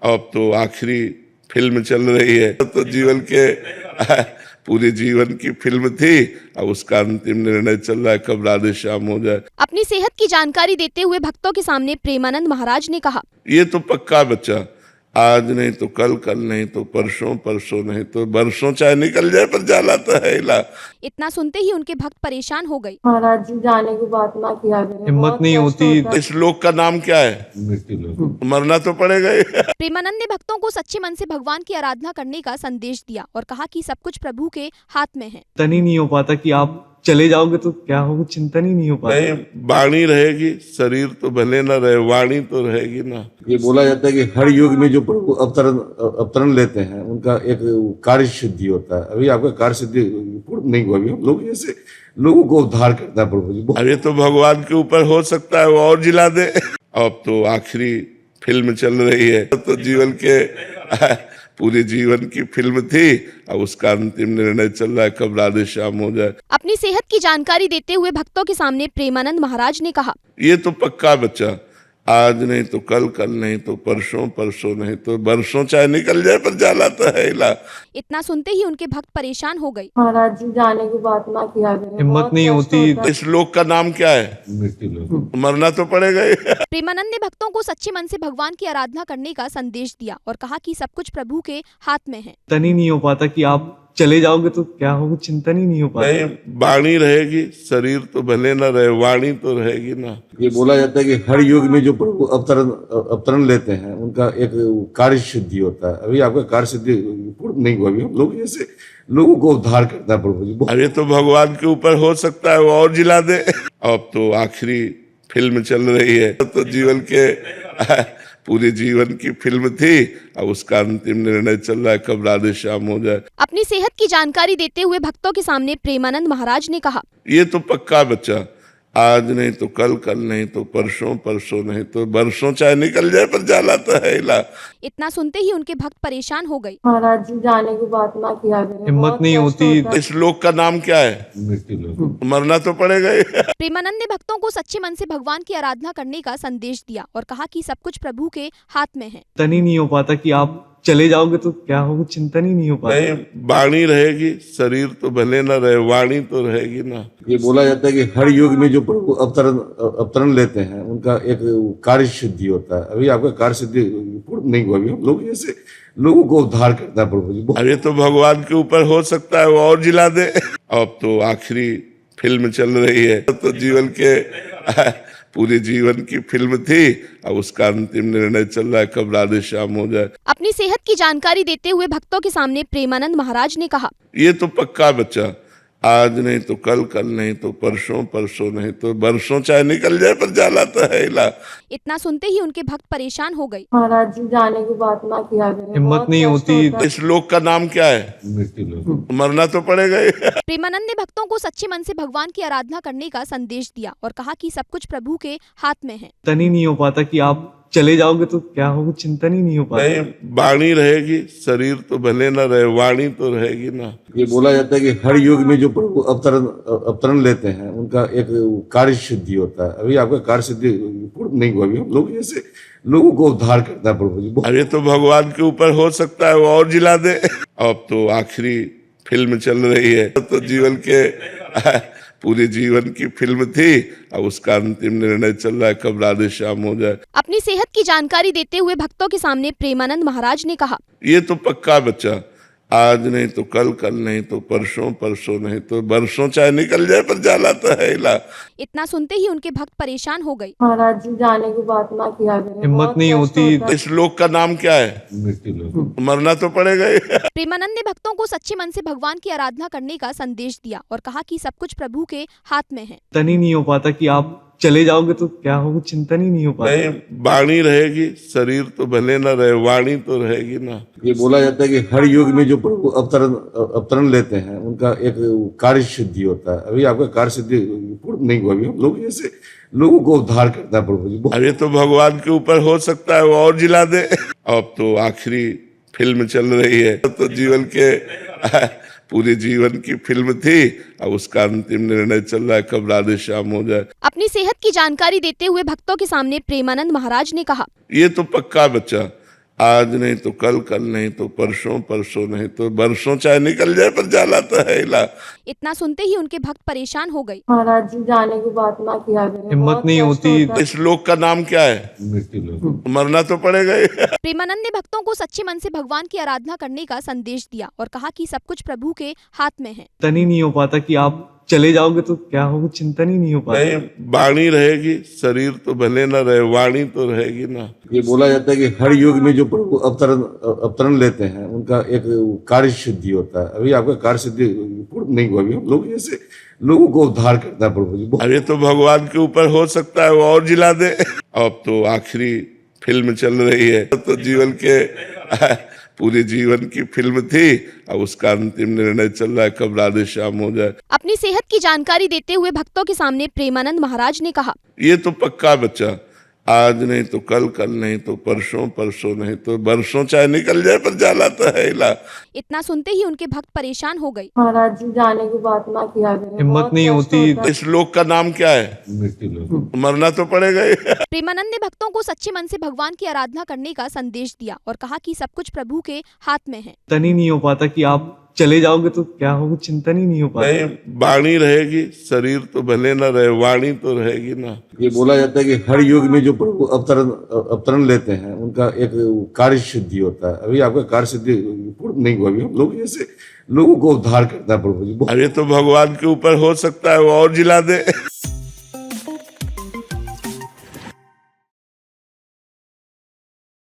अब तो आखिरी फिल्म चल रही है, तो जीवन के पूरे जीवन की फिल्म थी। अब उसका अंतिम निर्णय चल रहा है कब राधे श्याम हो जाए। अपनी सेहत की जानकारी देते हुए भक्तों के सामने प्रेमानंद महाराज ने कहा, ये तो पक्का बच्चा, आज नहीं तो कल, कल नहीं तो परसों, परसों नहीं तो बरसों चाहे निकल जाए, पर जाना तो है इला। इतना सुनते ही उनके भक्त परेशान हो गए। महाराज जी जाने की बात ना किया करें, हिम्मत बहुत नहीं कष्ट होती। होता है। इस लोक का नाम क्या है? मरना तो पड़ेगा ही। प्रेमानंद ने भक्तों को सच्चे मन से भगवान की आराधना करने का संदेश दिया और कहा कि सब कुछ प्रभु के हाथ में है। चिंतन ही नहीं हो पाता कि आप चले जाओगे तो क्या होगा, चिंतन ही नहीं हो पाता। नहीं, वाणी रहेगी, शरीर तो भले न रहे, वाणी तो रहेगी ना। ये बोला जाता है कि हर युग में जो प्रभु अवतरण लेते हैं उनका एक कार्य सिद्धि होता है। अभी आपका कार्य सिद्धि पूर्ण नहीं हुआ, अभी हम लोग जैसे लोगों को उद्धार करता है प्रभु जी। अरे तो भगवान के ऊपर हो सकता है वो और जिला दे। अब तो आखिरी फिल्म चल रही है, तो जीवन के पूरे जीवन की फिल्म थी। अब उसका अंतिम निर्णय चल रहा है कब राधे श्याम हो जाए। अपनी सेहत की जानकारी देते हुए भक्तों के सामने प्रेमानंद महाराज ने कहा, ये तो पक्का बच्चा, आज नहीं तो कल, कल नहीं तो परसों, परसों नहीं तो बरसों चाहे निकल जाए, पर जाना तो है इला। इतना सुनते ही उनके भक्त परेशान हो गए। महाराज जी जाने की बात ना किया करें, हिम्मत बहुत नहीं कष्ट होती। होता है। इस लोक का नाम क्या है? मरना तो पड़ेगा ही। प्रेमानंद ने भक्तों को सच्चे मन से भगवान की आराधना करने का संदेश दिया और कहा कि सब कुछ प्रभु के हाथ में है। चिंतन ही नहीं हो पाता कि आप चले जाओगे तो क्या होगा, चिंतन ही नहीं हो पाता। नहीं, वाणी रहेगी, शरीर तो भले न रहे, वाणी तो रहेगी ना। ये बोला जाता है कि हर युग में जो प्रभु अवतरण लेते हैं उनका एक कार्य सिद्धि होता है। अभी आपका कार्य सिद्धि पूर्ण नहीं हुआ, अभी हम लोग जैसे लोगों को उद्धार करता है प्रभु जी। अरे तो भगवान के ऊपर हो सकता है वो और जिला दे। अब तो आखिरी फिल्म चल रही है, तो जीवन के पूरे जीवन की फिल्म थी। अब उसका अंतिम निर्णय चल रहा है कब राधे श्याम हो जाए। अपनी सेहत की जानकारी देते हुए भक्तों के सामने प्रेमानंद महाराज ने कहा, ये तो पक्का बच्चा, आज नहीं तो कल, कल नहीं तो परसों, परसों नहीं तो बरसों चाहे निकल जाए, पर जाना तो है इला। इतना सुनते ही उनके भक्त परेशान हो गए। महाराज जी जाने की बात ना किया करें, हिम्मत बहुत नहीं कष्ट होती। होता है। इस लोक का नाम क्या है? मरना तो पड़ेगा ही। प्रेमानंद ने भक्तों को सच्चे मन से भगवान की आराधना करने का संदेश दिया और कहा कि सब कुछ प्रभु के हाथ में है। चिंतन ही नहीं हो पाता कि आप चले जाओगे तो क्या होगा, चिंतन ही नहीं हो पाता। नहीं, वाणी रहेगी, शरीर तो भले न रहे, वाणी तो रहेगी ना। ये बोला जाता है कि हर युग में जो प्रभु अवतरण लेते हैं उनका एक कार्य सिद्धि होता है। अभी आपका कार्य सिद्धि पूर्ण नहीं हुआ, अभी हम लोग जैसे लोगों को उद्धार करता है प्रभु जी। अरे तो भगवान के ऊपर हो सकता है वो और जिला दे। अब तो आखिरी फिल्म चल रही है, तो जीवन के पूरे जीवन की फिल्म थी। अब उसका अंतिम निर्णय चल रहा है कब राधे श्याम हो जाए। अपनी सेहत की जानकारी देते हुए भक्तों के सामने प्रेमानंद महाराज ने कहा, ये तो पक्का बच्चा, आज नहीं तो कल, कल नहीं तो परसों, परसों नहीं तो बरसों चाहे निकल जाए, पर जाना तो है इला। इतना सुनते ही उनके भक्त परेशान हो गए। महाराज जी जाने की बात ना किया करें, हिम्मत बहुत नहीं कष्ट होती। होता है। इस लोक का नाम क्या है? मरना तो पड़ेगा ही। प्रेमानंद ने भक्तों को सच्चे मन से भगवान की आराधना करने का संदेश दिया और कहा कि सब कुछ प्रभु के हाथ में है। चिंतन ही नहीं हो पाता कि आप चले जाओगे तो क्या होगा, चिंतन ही नहीं हो पाता। नहीं, वाणी रहेगी, शरीर तो भले न रहे, वाणी तो रहेगी ना। ये बोला जाता है कि हर युग में जो प्रभु अवतरण लेते हैं उनका एक कार्य सिद्धि होता है। अभी आपका कार्य सिद्धि पूर्ण नहीं हुआ, अभी हम लोग जैसे लोगों को उद्धार करता है प्रभु जी। अरे तो भगवान के ऊपर हो सकता है वो और जिला दे। अब तो आखिरी फिल्म चल रही है, तो जीवन के पूरे जीवन की फिल्म थी। अब उसका अंतिम निर्णय चल रहा है कब राधे श्याम हो जाए। अपनी सेहत की जानकारी देते हुए भक्तों के सामने प्रेमानंद महाराज ने कहा, ये तो पक्का बच्चा, आज नहीं तो कल, कल नहीं तो परसों, परसों नहीं तो बरसों चाहे निकल जाए, पर जाना तो है इला। इतना सुनते ही उनके भक्त परेशान हो गए। महाराज जी जाने की बात ना किया करें, हिम्मत बहुत नहीं कष्ट होती। होता है। इस लोक का नाम क्या है? मरना तो पड़ेगा ही। प्रेमानंद ने भक्तों को सच्चे मन से भगवान की आराधना करने का संदेश दिया और कहा कि सब कुछ प्रभु के हाथ में है। चिंतन ही नहीं हो पाता कि आप चले जाओगे तो क्या होगा, चिंतन ही नहीं हो पाता। नहीं, वाणी रहेगी, शरीर तो भले न रहे, वाणी तो रहेगी ना। ये बोला जाता है कि हर युग में जो प्रभु अवतरण लेते हैं उनका एक कार्य सिद्धि होता है। अभी आपका कार्य सिद्धि पूर्ण नहीं हुआ, अभी हम लोग जैसे लोगों को उद्धार करता है प्रभु जी। अरे तो भगवान के ऊपर हो सकता है वो और जिला दे। अब तो आखिरी फिल्म चल रही है, तो जीवन के पूरे जीवन की फिल्म थी। अब उसका अंतिम निर्णय चल रहा है कब राधे श्याम हो जाए। अपनी सेहत की जानकारी देते हुए भक्तों के सामने प्रेमानंद महाराज ने कहा, ये तो पक्का बच्चा, आज नहीं तो कल नहीं तो परसों, परसों नहीं तो बरसों चाहे निकल जाए पर जाना तो है इला। इतना सुनते ही उनके भक्त परेशान हो गए। महाराज जी जाने की बात ना किया करें। हिम्मत बहुत नहीं कष्ट होती। होता है। इस लोक का नाम क्या है? मृत्यु लोग। मरना तो पड़ेगा ही। प्रेमानंद ने भक्तों को सच्चे मन से भगवान की आराधना करने का संदेश दिया और कहा कि सब कुछ प्रभु के हाथ में है। चिंतन ही नहीं हो पाता कि आप चले जाओगे तो क्या होगा, चिंतन ही नहीं हो पाता। नहीं, वाणी रहेगी, शरीर तो भले न रहे, वाणी तो रहेगी ना। ये बोला जाता है कि हर युग में जो प्रभु अवतरण लेते हैं उनका एक कार्य सिद्धि होता है। अभी आपका कार्य सिद्धि पूर्ण नहीं हुआ। अभी हम लोग जैसे लोगों को उद्धार करता है प्रभु जी। अब ये तो भगवान के ऊपर हो सकता है वो और जिला दे। अब तो आखिरी फिल्म चल रही है, तो जीवन के पूरे जीवन की फिल्म थी। अब उसका अंतिम निर्णय चल रहा है कब राधे श्याम हो जाए। अपनी सेहत की जानकारी देते हुए भक्तों के सामने प्रेमानंद महाराज ने कहा, ये तो पक्का बच्चा, आज नहीं तो कल नहीं तो परसों, परसों नहीं तो बरसों चाहे निकल जाए पर जाना तो है इला। इतना सुनते ही उनके भक्त परेशान हो गए। महाराज जी जाने की बात ना किया करें। हिम्मत बहुत नहीं कष्ट होती। होता है। इस लोक का नाम क्या है? मृत्यु लोग। मरना तो पड़ेगा ही। प्रेमानंद ने भक्तों को सच्चे मन से भगवान की आराधना करने का संदेश दिया और कहा कि सब कुछ प्रभु के हाथ में है। चिंतन ही नहीं हो पाता कि आप चले जाओगे तो क्या होगा, चिंतन ही नहीं हो पाता। नहीं, वाणी रहेगी, शरीर तो भले न रहे, वाणी तो रहेगी ना। ये बोला जाता है कि हर युग में जो प्रभु अवतरण लेते हैं उनका एक कार्य सिद्धि होता है। अभी आपका कार्य सिद्धि पूर्ण नहीं हुआ। अभी हम लोग जैसे लोगों को उद्धार करता है प्रभु जी। अब ये तो भगवान के ऊपर हो सकता है वो और जिला दे।